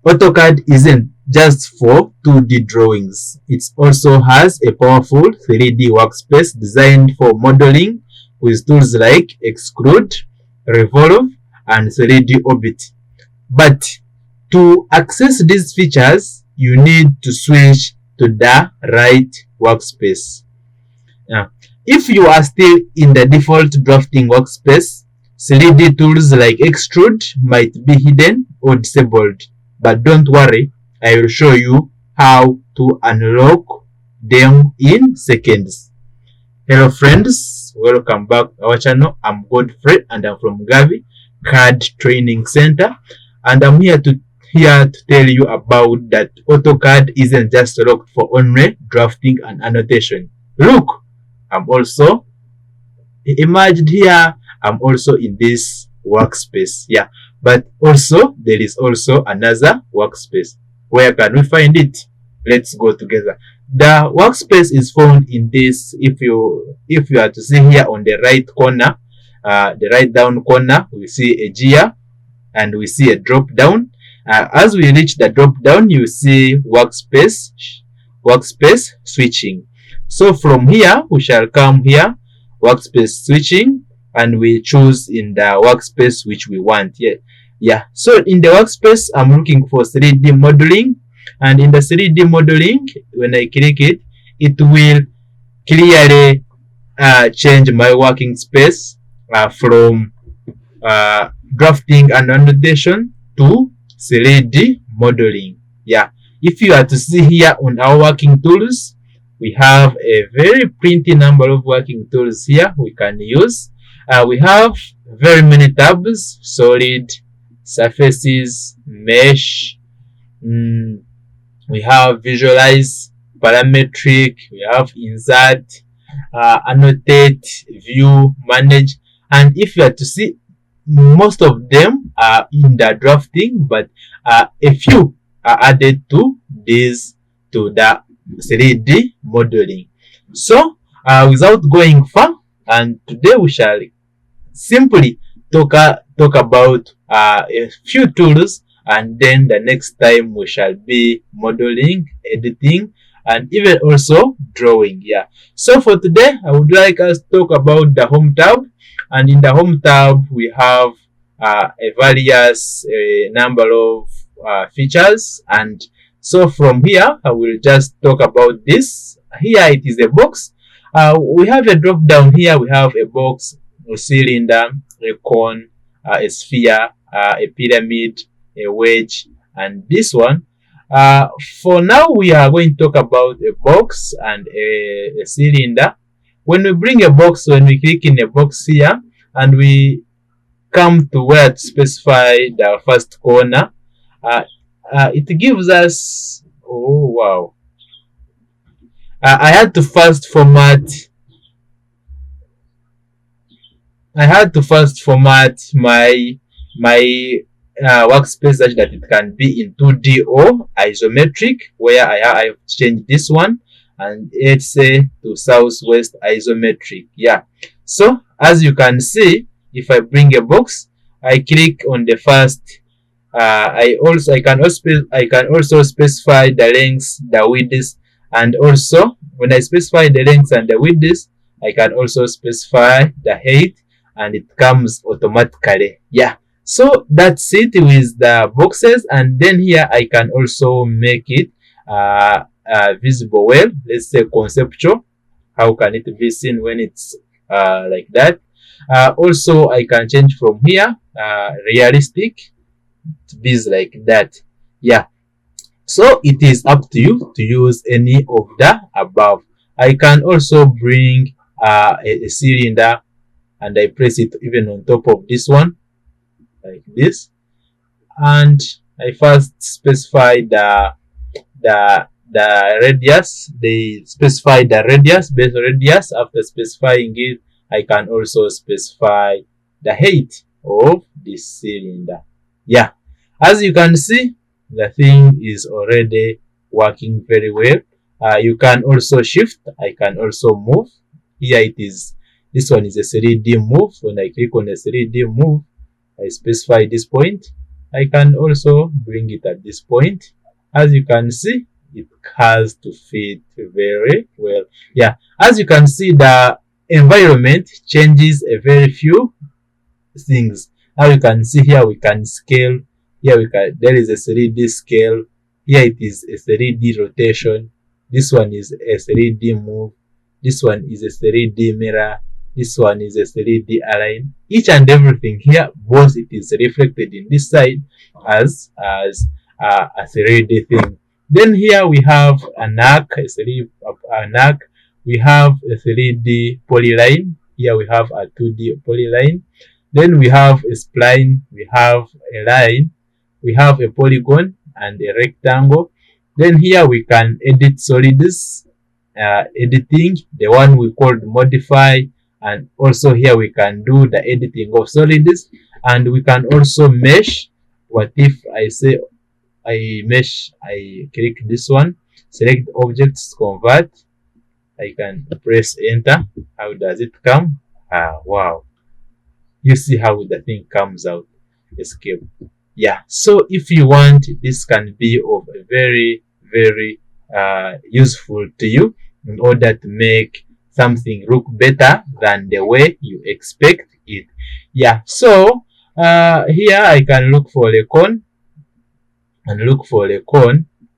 AutoCAD isn't just for 2D drawings. It also has a powerful 3D workspace designed for modeling with tools like Extrude, Revolve, and 3D Orbit. But to access these features, you need to switch to the right workspace. Yeah. If you are still in the default drafting workspace, 3D tools like Extrude might be hidden or disabled. But don't worry, I will show you how to unlock them in seconds. Hello friends, welcome back to our channel. I'm Godfrey and I'm from Gavi CAD Training Center, and I'm here to tell you about that AutoCAD isn't just locked for only drafting and annotation. Look, I'm also imagine here, I'm also in this workspace. Yeah, but also there is also another workspace. Where can we find it? Let's go together. The workspace is found in this. If you are to see here on the right corner, the right down corner, we see a gear and we see a drop down. As we reach the drop down, you see workspace switching. So from here, we shall come here, workspace switching, and we choose in the workspace which we want. Yeah. So in the workspace, I'm looking for 3D modeling, and in the 3D modeling, when I click it, it will clearly change my working space from drafting and annotation to 3D modeling. Yeah. If you are to see here on our working tools, we have a very plenty number of working tools here we can use. We have very many tabs: solid, surfaces, mesh. We have visualize, parametric. We have insert, annotate, view, manage. And if you are to see, most of them are in the drafting, but a few are added to this, to the 3D modeling. So without going far, and today we shall simply talk about a few tools, and then the next time we shall be modeling, editing, and even also drawing. Yeah. So for today, I would like us to talk about the home tab, and in the home tab we have a various number of features. And so from here, I will just talk about this. Here it is a box. We have a drop down here. We have a box, a cylinder, a cone, a sphere, a pyramid, a wedge, and this one. For now, we are going to talk about a box and a cylinder. When we bring a box, when we click in a box here, and we come to where to specify the first corner, it gives us, oh wow, I had to first format my workspace such that it can be in 2D or isometric, where I've changed this one, and let's say to southwest isometric. Yeah. So as you can see, if I bring a box, I click on the first. I can also specify the lengths, the widths, and also when I specify the lengths and the widths, I can also specify the height, and it comes automatically. Yeah. So that's it with the boxes, and then here I can also make it visible well. Let's say conceptual. How can it be seen when it's like that? Also, I can change from here realistic to be like that. Yeah. So it is up to you to use any of the above. I can also bring a cylinder, and I place it even on top of this one, like this, and I first specify the radius. They specify the radius, base radius. After specifying it, I can also specify the height of this cylinder. Yeah, as you can see, the thing is already working very well. You can also shift. I can also move. Here it is. This one is a 3D move. When I click on a 3D move, I specify this point, I can also bring it at this point. As you can see, it has to fit very well. Yeah, as you can see, the environment changes a very few things. Now you can see here we can scale. Here there is a 3D scale. Here it is a 3D rotation. This one is a 3D move. This one is a 3D mirror. This one is a 3D align. Each and everything here, both it is reflected in this side as a 3D thing. Then here we have an arc, an arc. We have a 3D polyline. Here we have a 2D polyline. Then we have a spline, we have a line, we have a polygon and a rectangle. Then here we can edit solids, editing, the one we called modify, and also here we can do the editing of solids, and we can also mesh. What if I say I mesh, I click this one, select objects, convert, I can press enter. How does it come? Wow, you see how the thing comes out. Escape. Yeah, so if you want, this can be of a very useful to you in order to make something look better than the way you expect it. Yeah, so here I can look for a cone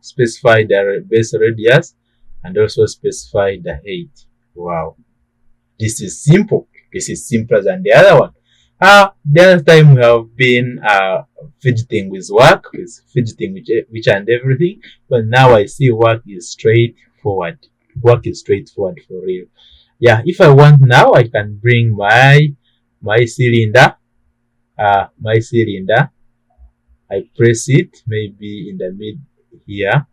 specify the base radius and also specify the height. Wow, this is simple. This is simpler than the other one. The other time we have been fidgeting with work, fidgeting with which and everything, but now I see work is straightforward. Work is straightforward for real. Yeah, if I want now, I can bring my cylinder. I press it maybe in the mid here.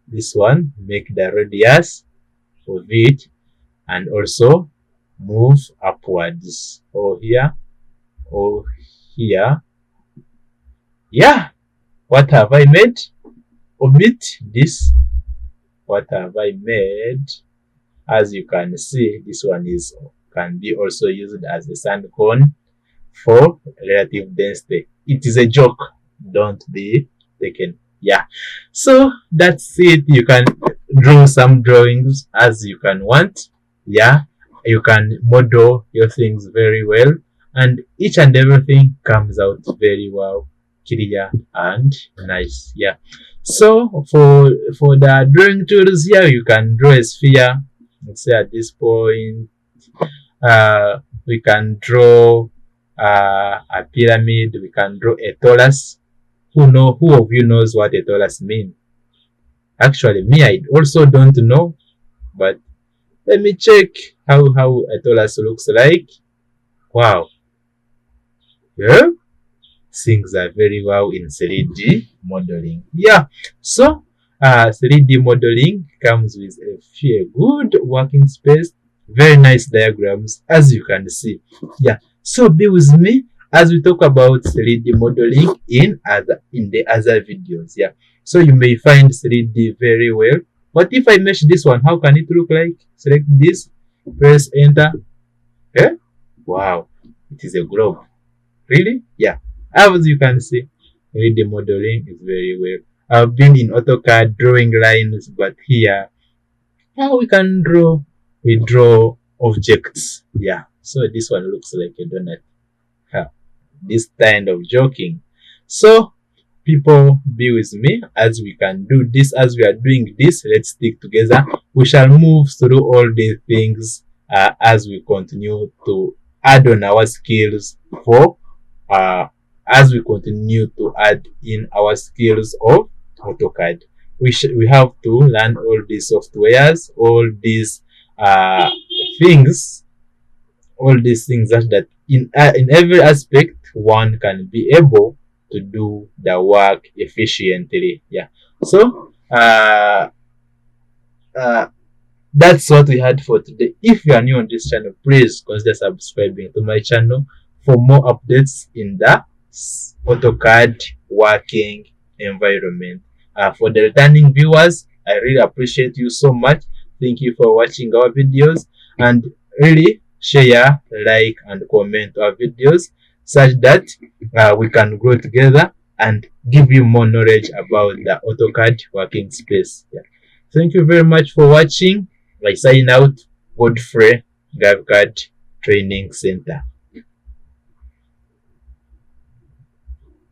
This one, make the radius of it, and also move upwards. Or here. Or here. Yeah, what have I made? Omit this. What have I made? As you can see, this one can be also used as a sand cone for relative density. It is a joke, don't be taken. Yeah, so that's it. You can draw some drawings as you can want. Yeah, you can model your things very well, and each and everything comes out very well, clear and nice. Yeah, so for the drawing tools here, you can draw a sphere. Let's say at this point we can draw a pyramid, we can draw a torus. Who of you knows what a torus means? Actually, me, I also don't know, but let me check how a torus looks like. Wow, yeah, things are very well in 3D modeling. Yeah, so 3D modeling comes with a good working space, very nice diagrams, as you can see. Yeah, so be with me as we talk about 3D modeling in the other videos. Yeah, so you may find 3D very well. But if I mesh this one, how can it look like? Select this, press enter. Eh? Wow, it is a globe. Really? Yeah, as you can see, 3D modeling is very well. I've been in AutoCAD drawing lines, but here how we can draw, we draw objects. Yeah, so this one looks like a donut. This kind of joking. So people, be with me as we can do this. As we are doing this, let's stick together. We shall move through all these things as we continue to add on our skills for as we continue to add in our skills of AutoCAD. We have to learn all these softwares, all these things, that in every aspect one can be able to do the work efficiently. Yeah, so that's what we had for today. If you are new on this channel, please consider subscribing to my channel for more updates in the AutoCAD working environment. For the returning viewers, I really appreciate you so much. Thank you for watching our videos, and really share, like and comment our videos such that we can grow together and give you more knowledge about the AutoCAD working space. Yeah. Thank you very much for watching. I sign out. Godfrey GAVCAD Training Center.